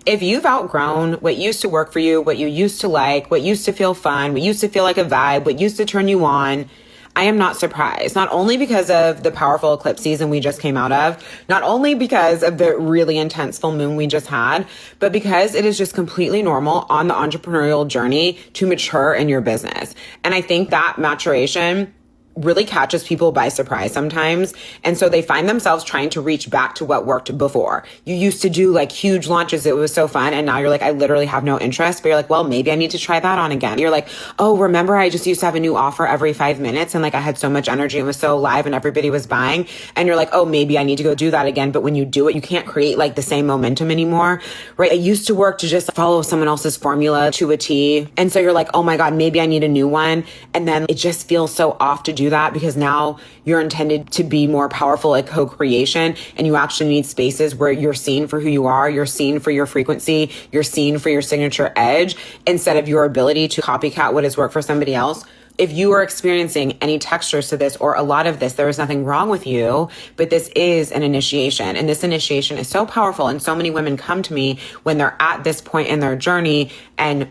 If you've outgrown what used to work for you, what you used to like, what used to feel fun, what used to feel like a vibe, what used to turn you on, I am not surprised. Not only because of the powerful eclipse season we just came out of, not only because of the really intense full moon we just had, but because it is just completely normal on the entrepreneurial journey to mature in your business. And I think that maturation really catches people by surprise sometimes. And so they find themselves trying to reach back to what worked before. You used to do like huge launches. It was so fun. And now you're like, I literally have no interest, but you're like, well, maybe I need to try that on again. You're like, oh, remember I just used to have a new offer every 5 minutes and like I had so much energy. It was so live and everybody was buying. And you're like, oh, maybe I need to go do that again. But when you do it, you can't create like the same momentum anymore, right? It used to work to just follow someone else's formula to a T. And so you're like, oh my God, maybe I need a new one. And then it just feels so off to do that because now you're intended to be more powerful at co-creation and you actually need spaces where you're seen for who you are, you're seen for your frequency, you're seen for your signature edge instead of your ability to copycat what has worked for somebody else. If you are experiencing any textures to this or a lot of this, there is nothing wrong with you, but this is an initiation. And this initiation is so powerful. And so many women come to me when they're at this point in their journey and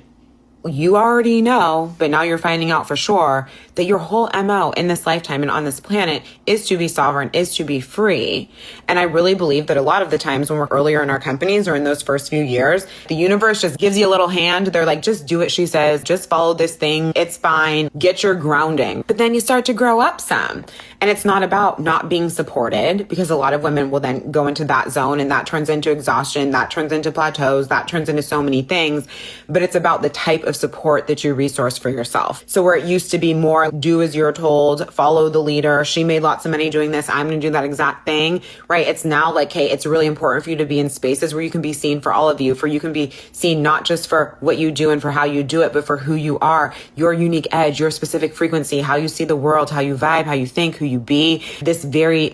you already know, but now you're finding out for sure that your whole MO in this lifetime and on this planet is to be sovereign, is to be free. And I really believe that a lot of the times when we're earlier in our companies or in those first few years, the universe just gives you a little hand. They're like, just do what she says, just follow this thing. It's fine. Get your grounding. But then you start to grow up some. And it's not about not being supported because a lot of women will then go into that zone and that turns into exhaustion, that turns into plateaus, that turns into so many things. But it's about the type of support that you resource for yourself. So where it used to be more do as you're told, follow the leader. She made lots of money doing this. I'm going to do that exact thing, right? It's now like, hey, it's really important for you to be in spaces where you can be seen for all of you, for you can be seen not just for what you do and for how you do it, but for who you are, your unique edge, your specific frequency, how you see the world, how you vibe, how you think, who you be, this very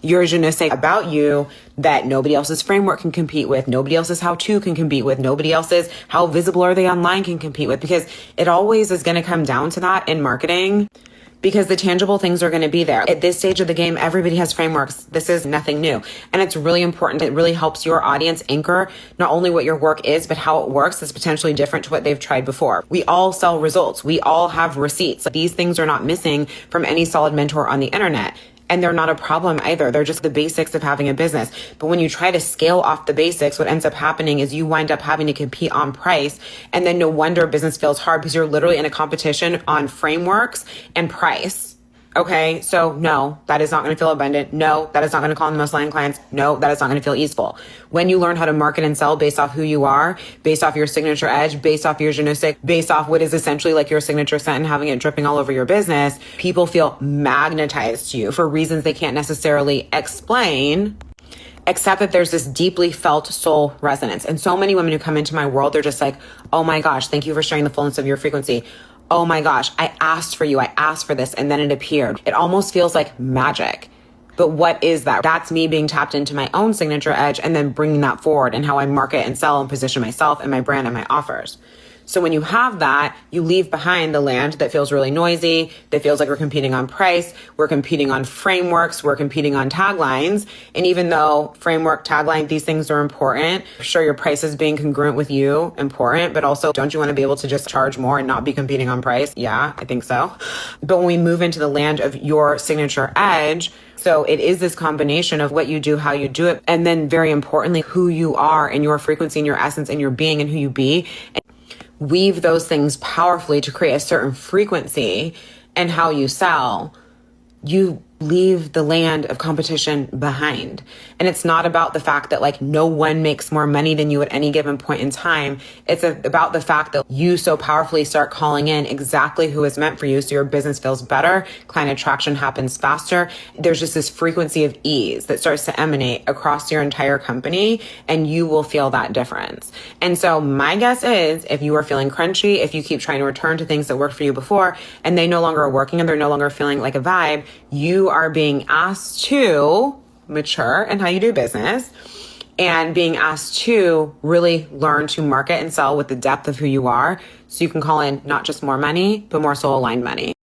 your je ne sais about you that nobody else's framework can compete with, nobody else's how-to can compete with, nobody else's how visible are they online can compete with, because it always is going to come down to that in marketing. Because the tangible things are going to be there. At this stage of the game, everybody has frameworks. This is nothing new. And it's really important. It really helps your audience anchor not only what your work is, but how it works is potentially different to what they've tried before. We all sell results. We all have receipts. These things are not missing from any solid mentor on the internet. And they're not a problem either. They're just the basics of having a business. But when you try to scale off the basics, what ends up happening is you wind up having to compete on price. And then no wonder business feels hard because you're literally in a competition on frameworks and price. Okay, so no, that is not going to feel abundant. No, that is not going to call in the most lion clients. No, that is not going to feel easeful. When you learn how to market and sell based off who you are, based off your signature edge, based off your je ne sais, based off what is essentially like your signature scent and having it dripping all over your business, people feel magnetized to you for reasons they can't necessarily explain, except that there's this deeply felt soul resonance. And so many women who come into my world, they're just like, oh my gosh, thank you for sharing the fullness of your frequency. Oh my gosh, I asked for you. I asked for this and then it appeared. It almost feels like magic. But what is that? That's me being tapped into my own signature edge and then bringing that forward and how I market and sell and position myself and my brand and my offers. So when you have that, you leave behind the land that feels really noisy, that feels like we're competing on price, we're competing on frameworks, we're competing on taglines. And even though framework, tagline, these things are important, sure, your price is being congruent with you, important, but also don't you want to be able to just charge more and not be competing on price? Yeah, I think so. But when we move into the land of your signature edge, so it is this combination of what you do, how you do it, and then very importantly, who you are and your frequency and your essence and your being and who you be. And weave those things powerfully to create a certain frequency and how you sell, you leave the land of competition behind. And it's not about the fact that like no one makes more money than you at any given point in time. It's about the fact that you so powerfully start calling in exactly who is meant for you. So your business feels better. Client attraction happens faster. There's just this frequency of ease that starts to emanate across your entire company and you will feel that difference. And so my guess is if you are feeling crunchy, if you keep trying to return to things that worked for you before and they no longer are working and they're no longer feeling like a vibe, you are being asked to mature in how you do business and being asked to really learn to market and sell with the depth of who you are so you can call in not just more money, but more soul aligned money.